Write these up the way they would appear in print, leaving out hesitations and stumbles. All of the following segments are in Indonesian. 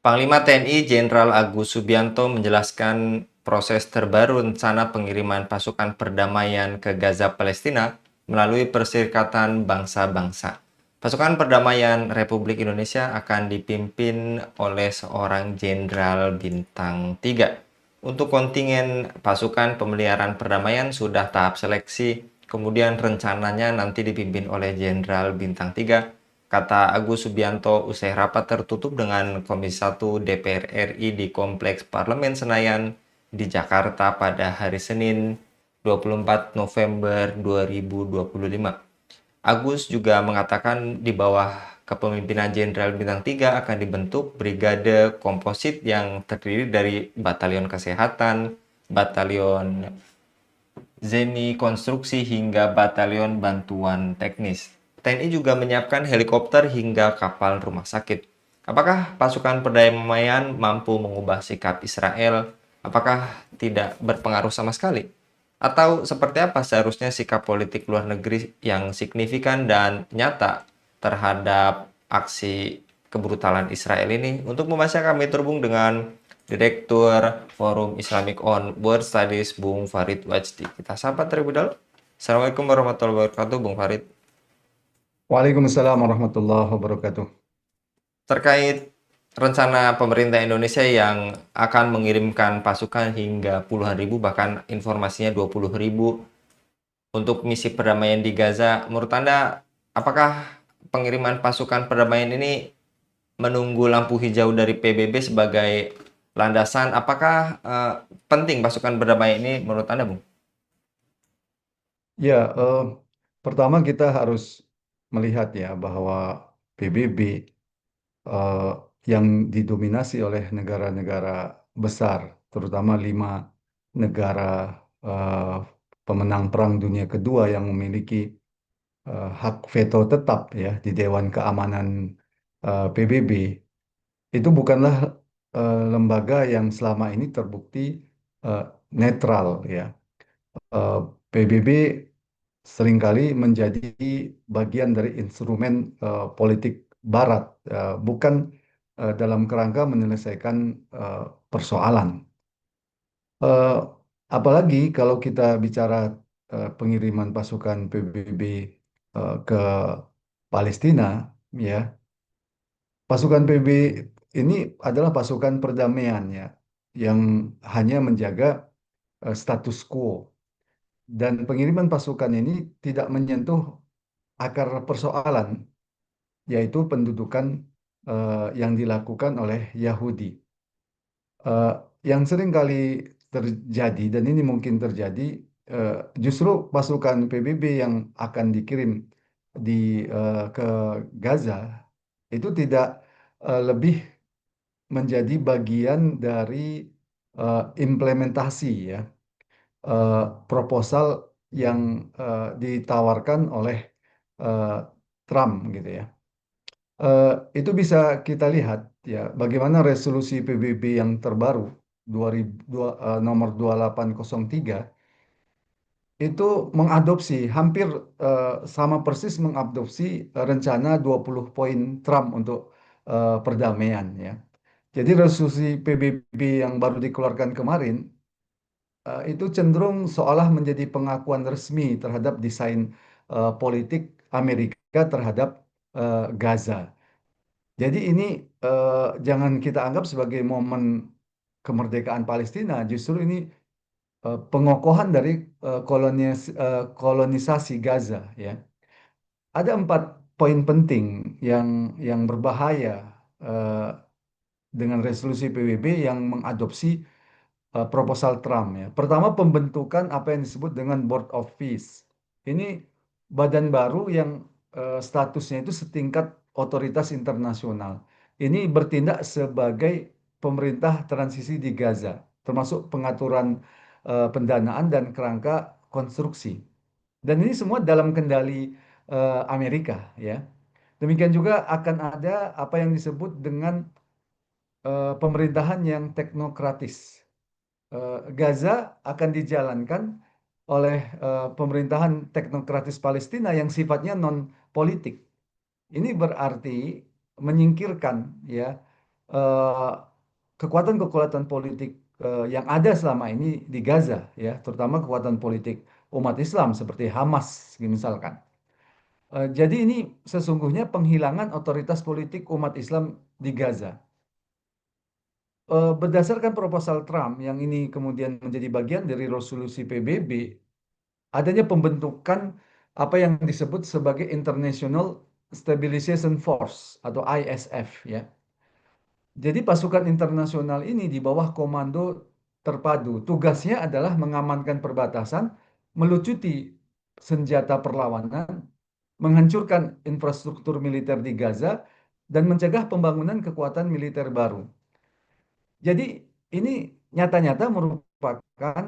Panglima TNI Jenderal Agus Subianto menjelaskan proses terbaru rencana pengiriman pasukan perdamaian ke Gaza Palestina melalui Perserikatan Bangsa-Bangsa. Pasukan perdamaian Republik Indonesia akan dipimpin oleh seorang Jenderal Bintang 3. Untuk kontingen pasukan pemeliharaan perdamaian sudah tahap seleksi, kemudian rencananya nanti dipimpin oleh Jenderal Bintang 3, kata Agus Subianto usai rapat tertutup dengan Komisi 1 DPR RI di Kompleks Parlemen Senayan di Jakarta pada hari Senin 24 November 2025. Agus juga mengatakan di bawah kepemimpinan Jenderal Bintang 3 akan dibentuk brigade komposit yang terdiri dari Batalion Kesehatan, Batalion Zeni Konstruksi hingga Batalion Bantuan Teknis. TNI juga menyiapkan helikopter hingga kapal rumah sakit. Apakah pasukan perdamaian mampu mengubah sikap Israel? Apakah tidak berpengaruh sama sekali? Atau seperti apa seharusnya sikap politik luar negeri yang signifikan dan nyata terhadap aksi kebrutalan Israel ini? Untuk membahasnya kami terhubung dengan Direktur Forum Islamic on World Studies, Bung Farid Wajdi. Kita sapa terlebih dahulu. Assalamualaikum warahmatullahi wabarakatuh, Bung Farid. Waalaikumsalam warahmatullahi wabarakatuh. Terkait rencana pemerintah Indonesia yang akan mengirimkan pasukan hingga puluhan ribu, bahkan informasinya 20 ribu untuk misi perdamaian di Gaza, menurut Anda, apakah pengiriman pasukan perdamaian ini menunggu lampu hijau dari PBB sebagai landasan? Apakah penting pasukan perdamaian ini menurut Anda, Bung? Ya, pertama kita harus melihat ya bahwa PBB eh, yang didominasi oleh negara-negara besar, terutama 5 negara eh, pemenang Perang Dunia Kedua yang memiliki hak veto tetap ya di Dewan Keamanan PBB, itu bukanlah lembaga yang selama ini terbukti eh, netral ya. eh, PBB seringkali menjadi bagian dari instrumen politik Barat, bukan dalam kerangka menyelesaikan eh, persoalan. Eh, Apalagi kalau kita bicara pengiriman pasukan PBB ke Palestina, ya, pasukan PBB ini adalah pasukan perdamaian ya, yang hanya menjaga status quo. Dan pengiriman pasukan ini tidak menyentuh akar persoalan, yaitu pendudukan yang dilakukan oleh Yahudi. Eh, yang sering kali terjadi, dan ini mungkin terjadi, eh, justru pasukan PBB yang akan dikirim di ke Gaza itu tidak lebih menjadi bagian dari implementasi ya, eh, proposal yang ditawarkan oleh eh, Trump gitu ya. Eh, itu bisa kita lihat ya bagaimana resolusi PBB yang terbaru 2002, nomor 2803 itu mengadopsi hampir sama persis mengadopsi rencana 20 poin Trump untuk perdamaian ya. Jadi resolusi PBB yang baru dikeluarkan kemarin itu cenderung seolah menjadi pengakuan resmi terhadap desain politik Amerika terhadap Gaza. Jadi ini jangan kita anggap sebagai momen kemerdekaan Palestina, justru ini pengokohan dari kolonisasi Gaza ya. Ada 4 poin penting yang berbahaya eh, dengan resolusi PBB yang mengadopsi proposal Trump ya. Pertama, pembentukan apa yang disebut dengan Board of Peace. Ini badan baru yang statusnya itu setingkat otoritas internasional. Ini bertindak sebagai pemerintah transisi di Gaza, termasuk pengaturan pendanaan dan kerangka konstruksi. Dan ini semua dalam kendali Amerika ya. Demikian juga akan ada apa yang disebut dengan pemerintahan yang teknokratis. Gaza akan dijalankan oleh pemerintahan teknokratis Palestina yang sifatnya non politik. Ini berarti menyingkirkan ya eh, kekuatan-kekuatan politik yang ada selama ini di Gaza, ya, terutama kekuatan politik umat Islam seperti Hamas, misalkan. Jadi ini sesungguhnya penghilangan otoritas politik umat Islam di Gaza. Berdasarkan proposal Trump yang ini kemudian menjadi bagian dari resolusi PBB, adanya pembentukan apa yang disebut sebagai International Stabilization Force atau ISF, ya. Jadi pasukan internasional ini di bawah komando terpadu. Tugasnya adalah mengamankan perbatasan, melucuti senjata perlawanan, menghancurkan infrastruktur militer di Gaza, dan mencegah pembangunan kekuatan militer baru. Jadi ini nyata-nyata merupakan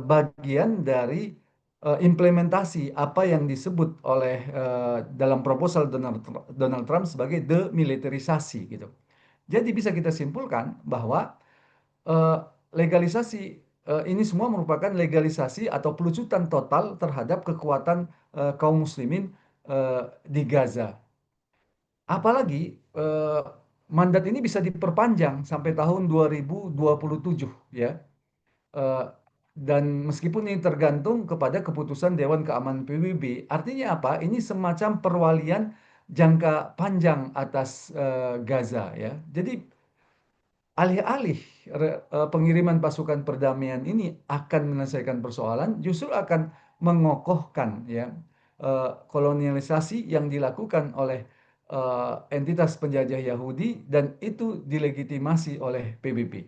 bagian dari implementasi apa yang disebut oleh dalam proposal Donald Trump sebagai demilitarisasi gitu. Jadi bisa kita simpulkan bahwa eh, legalisasi ini semua merupakan legalisasi atau pelucutan total terhadap kekuatan kaum muslimin di Gaza. Apalagi eh, mandat ini bisa diperpanjang sampai tahun 2027, ya. Eh, dan meskipun ini tergantung kepada keputusan Dewan Keamanan PBB, artinya apa? Ini semacam perwalian jangka panjang atas Gaza, ya. Jadi alih-alih pengiriman pasukan perdamaian ini akan menyelesaikan persoalan, justru akan mengokohkan, ya, kolonialisasi yang dilakukan oleh entitas penjajah Yahudi dan itu dilegitimasi oleh PBB.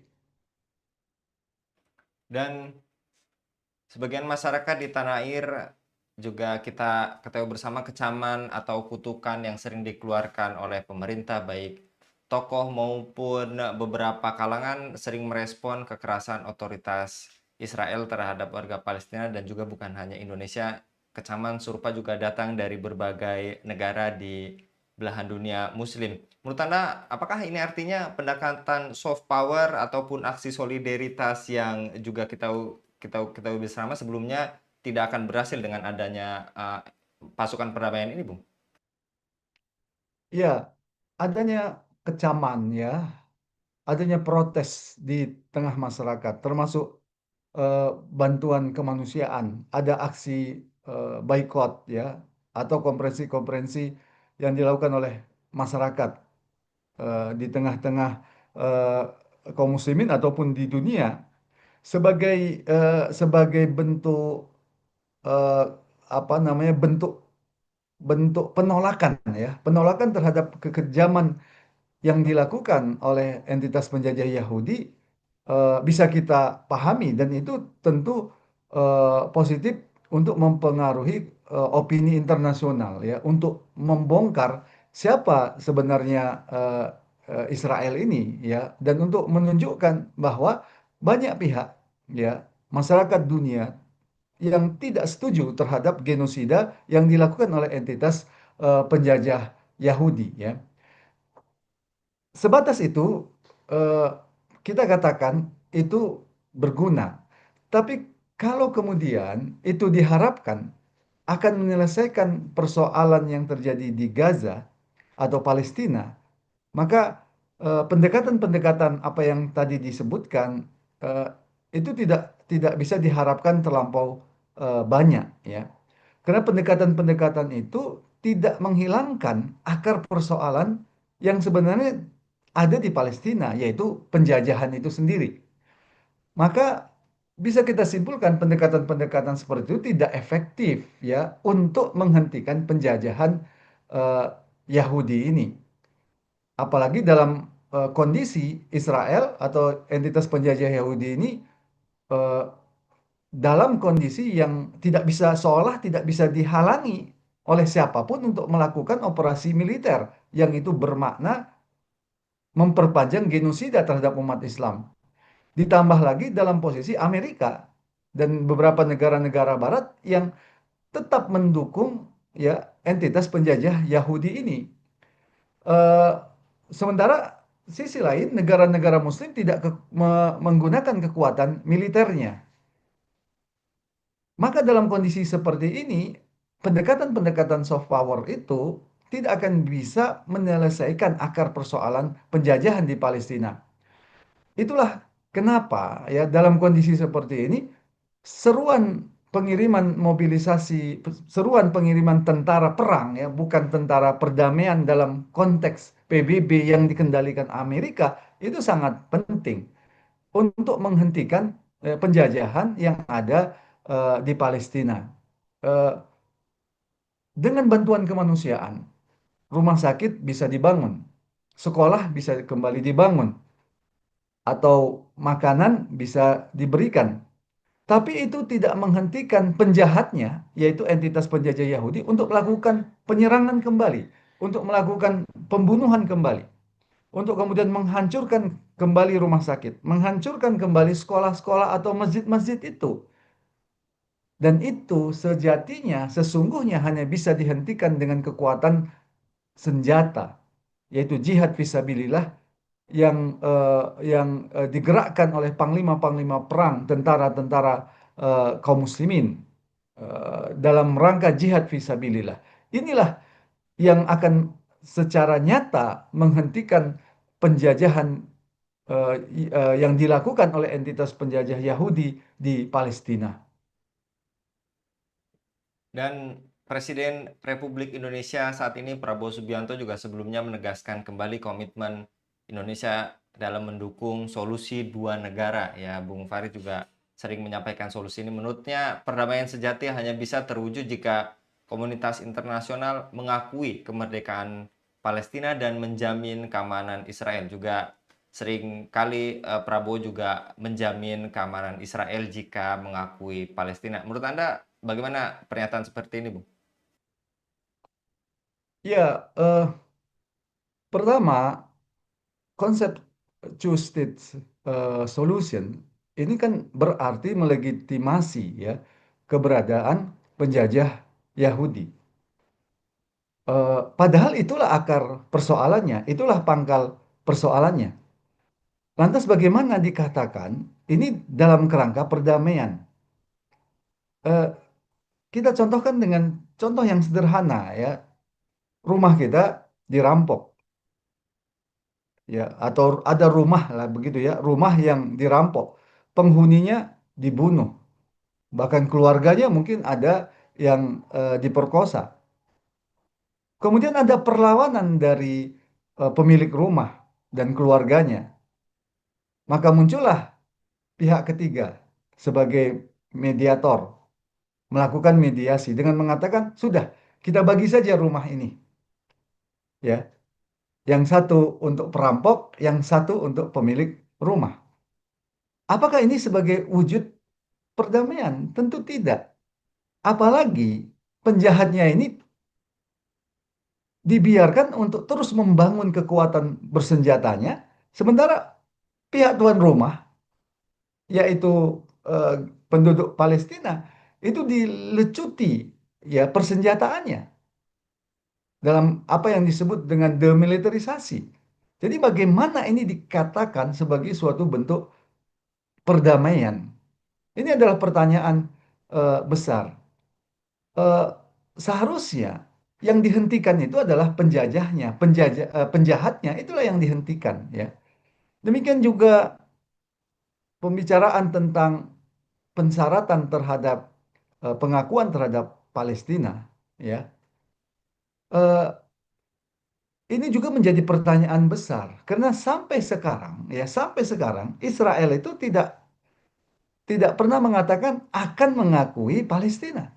Dan sebagian masyarakat di tanah air juga kita ketahui bersama kecaman atau kutukan yang sering dikeluarkan oleh pemerintah, baik tokoh maupun beberapa kalangan sering merespon kekerasan otoritas Israel terhadap warga Palestina, dan juga bukan hanya Indonesia, kecaman serupa juga datang dari berbagai negara di belahan dunia Muslim. Menurut Anda, apakah ini artinya pendekatan soft power ataupun aksi solidaritas yang juga kita bersama sebelumnya tidak akan berhasil dengan adanya pasukan perdamaian ini, Bung? Ya, adanya kecaman, ya, adanya protes di tengah masyarakat, termasuk eh, bantuan kemanusiaan, ada aksi boykot, ya, atau konferensi-konferensi yang dilakukan oleh masyarakat di tengah-tengah eh, kaum muslimin ataupun di dunia sebagai sebagai bentuk eh, apa namanya bentuk bentuk penolakan, ya, penolakan terhadap kekejaman yang dilakukan oleh entitas penjajah Yahudi bisa kita pahami dan itu tentu positif untuk mempengaruhi opini internasional, ya, untuk membongkar siapa sebenarnya Israel ini, ya, dan untuk menunjukkan bahwa banyak pihak, ya, masyarakat dunia yang tidak setuju terhadap genosida yang dilakukan oleh entitas penjajah Yahudi, ya. Sebatas itu, eh, kita katakan itu berguna. Tapi kalau kemudian itu diharapkan akan menyelesaikan persoalan yang terjadi di Gaza atau Palestina, maka pendekatan-pendekatan apa yang tadi disebutkan eh, itu tidak tidak bisa diharapkan terlampau banyak, ya. Karena pendekatan-pendekatan itu tidak menghilangkan akar persoalan yang sebenarnya ada di Palestina, yaitu penjajahan itu sendiri. Maka bisa kita simpulkan pendekatan-pendekatan seperti itu tidak efektif, ya, untuk menghentikan penjajahan eh, Yahudi ini. Apalagi dalam kondisi Israel atau entitas penjajah Yahudi ini eh, dalam kondisi yang tidak bisa seolah tidak bisa dihalangi oleh siapapun untuk melakukan operasi militer yang itu bermakna memperpanjang genosida terhadap umat Islam. Ditambah lagi dalam posisi Amerika dan beberapa negara-negara Barat yang tetap mendukung, ya, entitas penjajah Yahudi ini. Eh, Sementara sisi lain negara-negara Muslim tidak menggunakan kekuatan militernya. Maka dalam kondisi seperti ini, pendekatan-pendekatan soft power itu tidak akan bisa menyelesaikan akar persoalan penjajahan di Palestina. Itulah kenapa ya dalam kondisi seperti ini seruan pengiriman mobilisasi, seruan pengiriman tentara perang ya, bukan tentara perdamaian dalam konteks PBB yang dikendalikan Amerika itu sangat penting untuk menghentikan penjajahan yang ada di Palestina. Eh, dengan bantuan kemanusiaan, rumah sakit bisa dibangun, sekolah bisa kembali dibangun, atau makanan bisa diberikan. Tapi itu tidak menghentikan penjahatnya, yaitu entitas penjajah Yahudi, untuk melakukan penyerangan kembali, untuk melakukan pembunuhan kembali, untuk kemudian menghancurkan kembali rumah sakit, menghancurkan kembali sekolah-sekolah atau masjid-masjid itu. Dan itu sejatinya, sesungguhnya hanya bisa dihentikan dengan kekuatan senjata, yaitu jihad fisabilillah yang eh, digerakkan oleh panglima-panglima perang, tentara-tentara kaum muslimin dalam rangka jihad fisabilillah. Inilah yang akan secara nyata menghentikan penjajahan yang dilakukan oleh entitas penjajah Yahudi di Palestina. Dan Presiden Republik Indonesia saat ini Prabowo Subianto juga sebelumnya menegaskan kembali komitmen Indonesia dalam mendukung solusi dua negara. Ya, Bung Farid juga sering menyampaikan solusi ini. Menurutnya perdamaian sejati hanya bisa terwujud jika komunitas internasional mengakui kemerdekaan Palestina dan menjamin keamanan Israel. Juga sering kali Prabowo juga menjamin keamanan Israel jika mengakui Palestina. Menurut Anda bagaimana pernyataan seperti ini, Bung? Ya, pertama konsep two state solution ini kan berarti melegitimasi ya keberadaan penjajah Yahudi. Padahal itulah akar persoalannya, itulah pangkal persoalannya. Lantas bagaimana dikatakan ini dalam kerangka perdamaian? Eh, kita contohkan dengan contoh yang sederhana ya, rumah kita dirampok ya, atau ada rumah lah begitu ya, rumah yang dirampok, penghuninya dibunuh, bahkan keluarganya mungkin ada yang diperkosa. Kemudian ada perlawanan dari pemilik rumah dan keluarganya. Maka muncullah pihak ketiga sebagai mediator, melakukan mediasi dengan mengatakan, "Sudah, kita bagi saja rumah ini." Ya, yang satu untuk perampok, yang satu untuk pemilik rumah. Apakah ini sebagai wujud perdamaian? Tentu tidak. Apalagi penjahatnya ini dibiarkan untuk terus membangun kekuatan bersenjatanya, sementara pihak tuan rumah, yaitu eh, penduduk Palestina, itu dilecuti ya persenjataannya dalam apa yang disebut dengan demilitarisasi. Jadi bagaimana ini dikatakan sebagai suatu bentuk perdamaian? Ini adalah pertanyaan besar. Eh, seharusnya yang dihentikan itu adalah penjajahnya, penjahatnya itulah yang dihentikan ya. Demikian juga pembicaraan tentang pensyaratan terhadap pengakuan terhadap Palestina ya. Eh, ini juga menjadi pertanyaan besar karena sampai sekarang ya sampai sekarang Israel itu tidak pernah mengatakan akan mengakui Palestina.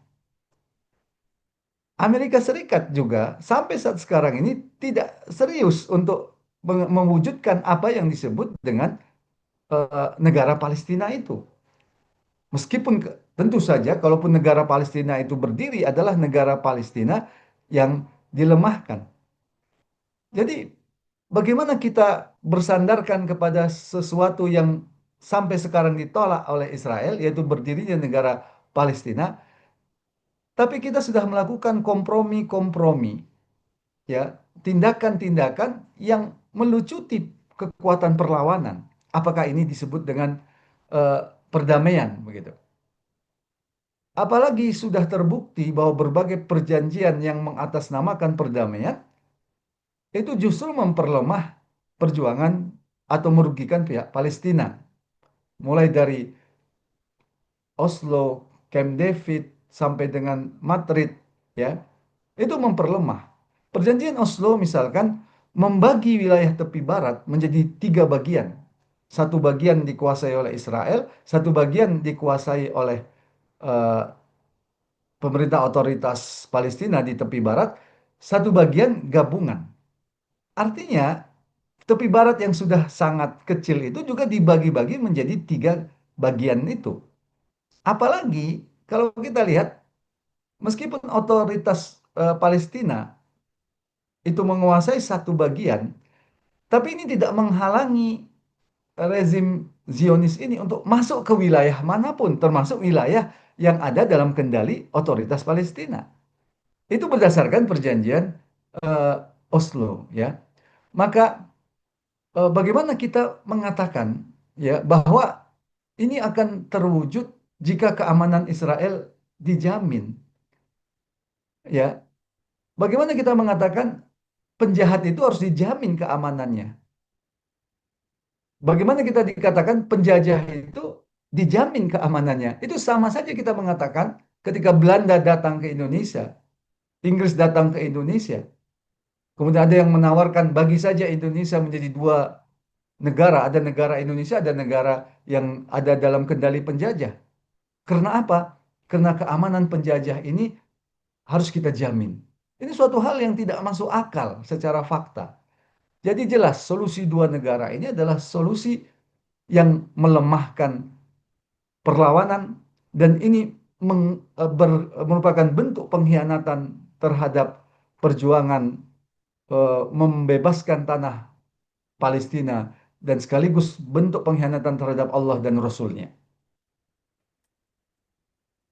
Amerika Serikat juga sampai saat sekarang ini tidak serius untuk mewujudkan apa yang disebut dengan negara Palestina itu. Meskipun tentu saja kalaupun negara Palestina itu berdiri adalah negara Palestina yang dilemahkan. Jadi bagaimana kita bersandarkan kepada sesuatu yang sampai sekarang ditolak oleh Israel, yaitu berdirinya negara Palestina, tapi kita sudah melakukan kompromi-kompromi, ya, tindakan-tindakan yang melucuti kekuatan perlawanan. Apakah ini disebut dengan eh, perdamaian begitu? Apalagi sudah terbukti bahwa berbagai perjanjian yang mengatasnamakan perdamaian itu justru memperlemah perjuangan atau merugikan pihak Palestina. Mulai dari Oslo, Camp David, sampai dengan Madrid, ya, itu memperlemah. Perjanjian Oslo misalkan membagi wilayah tepi barat menjadi tiga bagian. Satu bagian dikuasai oleh Israel, satu bagian dikuasai oleh eh, pemerintah otoritas Palestina di tepi barat, satu bagian gabungan. Artinya, tepi barat yang sudah sangat kecil itu juga dibagi-bagi menjadi tiga bagian itu. Apalagi kalau kita lihat, meskipun otoritas Palestina itu menguasai satu bagian, tapi ini tidak menghalangi rezim Zionis ini untuk masuk ke wilayah manapun, termasuk wilayah yang ada dalam kendali otoritas Palestina. Itu berdasarkan perjanjian eh, Oslo, ya. Maka bagaimana kita mengatakan, ya, bahwa ini akan terwujud jika keamanan Israel dijamin, ya? Bagaimana kita mengatakan penjahat itu harus dijamin keamanannya? Bagaimana kita dikatakan penjajah itu dijamin keamanannya? Itu sama saja kita mengatakan ketika Belanda datang ke Indonesia, Inggris datang ke Indonesia, kemudian ada yang menawarkan bagi saja Indonesia menjadi dua negara, ada negara Indonesia, ada negara yang ada dalam kendali penjajah. Karena apa? Karena keamanan penjajah ini harus kita jamin. Ini suatu hal yang tidak masuk akal secara fakta. Jadi jelas solusi dua negara ini adalah solusi yang melemahkan perlawanan dan ini merupakan bentuk pengkhianatan terhadap perjuangan membebaskan tanah Palestina dan sekaligus bentuk pengkhianatan terhadap Allah dan Rasul-Nya.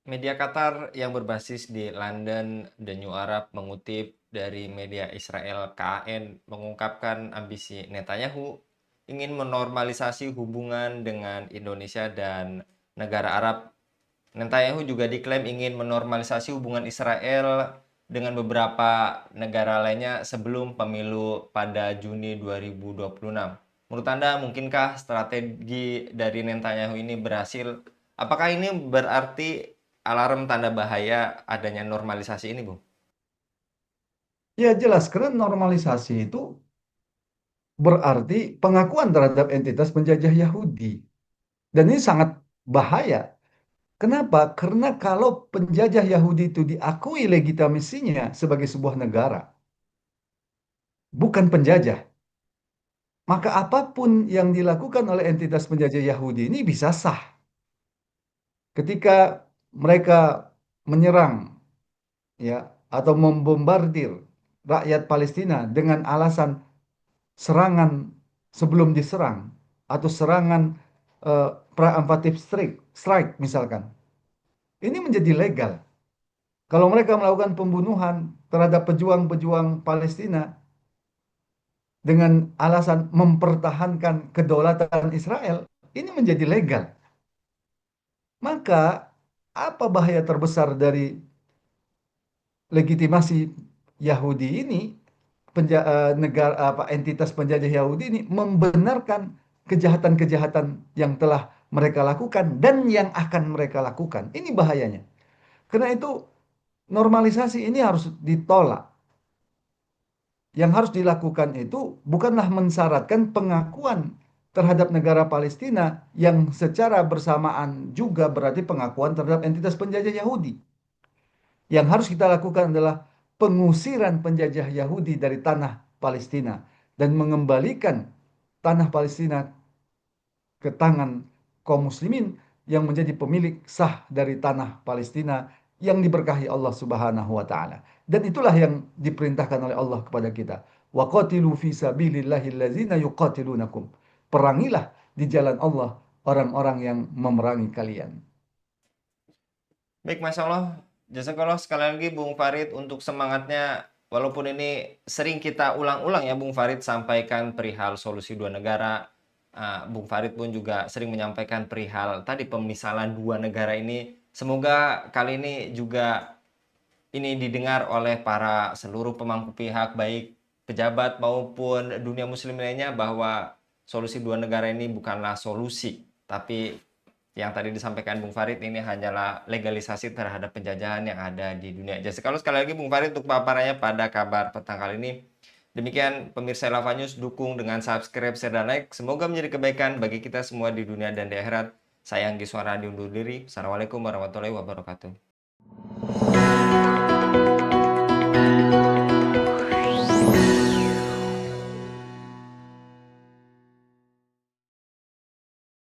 Media Qatar yang berbasis di London, The New Arab mengutip dari media Israel KAN mengungkapkan ambisi Netanyahu ingin menormalisasi hubungan dengan Indonesia dan negara Arab. Netanyahu juga diklaim ingin menormalisasi hubungan Israel dengan beberapa negara lainnya sebelum pemilu pada Juni 2026. Menurut Anda, mungkinkah strategi dari Netanyahu ini berhasil? Apakah ini berarti alarm tanda bahaya adanya normalisasi ini, Bung? Ya jelas, karena normalisasi itu berarti pengakuan terhadap entitas penjajah Yahudi. Dan ini sangat bahaya. Kenapa? Karena kalau penjajah Yahudi itu diakui legitimasinya sebagai sebuah negara, bukan penjajah, maka apapun yang dilakukan oleh entitas penjajah Yahudi ini bisa sah. Ketika mereka menyerang, ya, atau membombardir rakyat Palestina dengan alasan serangan sebelum diserang atau serangan preemptive strike misalkan. Ini menjadi legal. Kalau mereka melakukan pembunuhan terhadap pejuang-pejuang Palestina dengan alasan mempertahankan kedaulatan Israel, ini menjadi legal. Maka apa bahaya terbesar dari legitimasi Yahudi ini, negara apa entitas penjajah Yahudi ini membenarkan kejahatan-kejahatan yang telah mereka lakukan dan yang akan mereka lakukan. Ini bahayanya. Karena itu normalisasi ini harus ditolak. Yang harus dilakukan itu bukanlah mensyaratkan pengakuan terhadap negara Palestina yang secara bersamaan juga berarti pengakuan terhadap entitas penjajah Yahudi. Yang harus kita lakukan adalah pengusiran penjajah Yahudi dari tanah Palestina dan mengembalikan tanah Palestina ke tangan kaum muslimin yang menjadi pemilik sah dari tanah Palestina yang diberkahi Allah Subhanahu wa taala. Dan itulah yang diperintahkan oleh Allah kepada kita. Wa qatilu fi sabilillahi allazina yuqatilunakum. Perangilah di jalan Allah orang-orang yang memerangi kalian. Baik, Masya Allah. Jazakallah sekali lagi Bung Farid untuk semangatnya. Walaupun ini sering kita ulang-ulang ya Bung Farid sampaikan perihal solusi dua negara. Bung Farid pun juga sering menyampaikan perihal tadi pemisalan dua negara ini Semoga kali ini juga ini didengar oleh para seluruh pemangku pihak, baik pejabat maupun dunia muslim lainnya, bahwa solusi dua negara ini bukanlah solusi, tapi yang tadi disampaikan Bung Farid ini hanyalah legalisasi terhadap penjajahan yang ada di dunia. Jadi kalau sekali lagi Bung Farid untuk paparannya pada kabar petang kali ini. Demikian pemirsa Elava News, dukung dengan subscribe, share, dan like. Semoga menjadi kebaikan bagi kita semua di dunia dan di akhirat. Saya Anggi Suara undur diri. Assalamualaikum warahmatullahi wabarakatuh.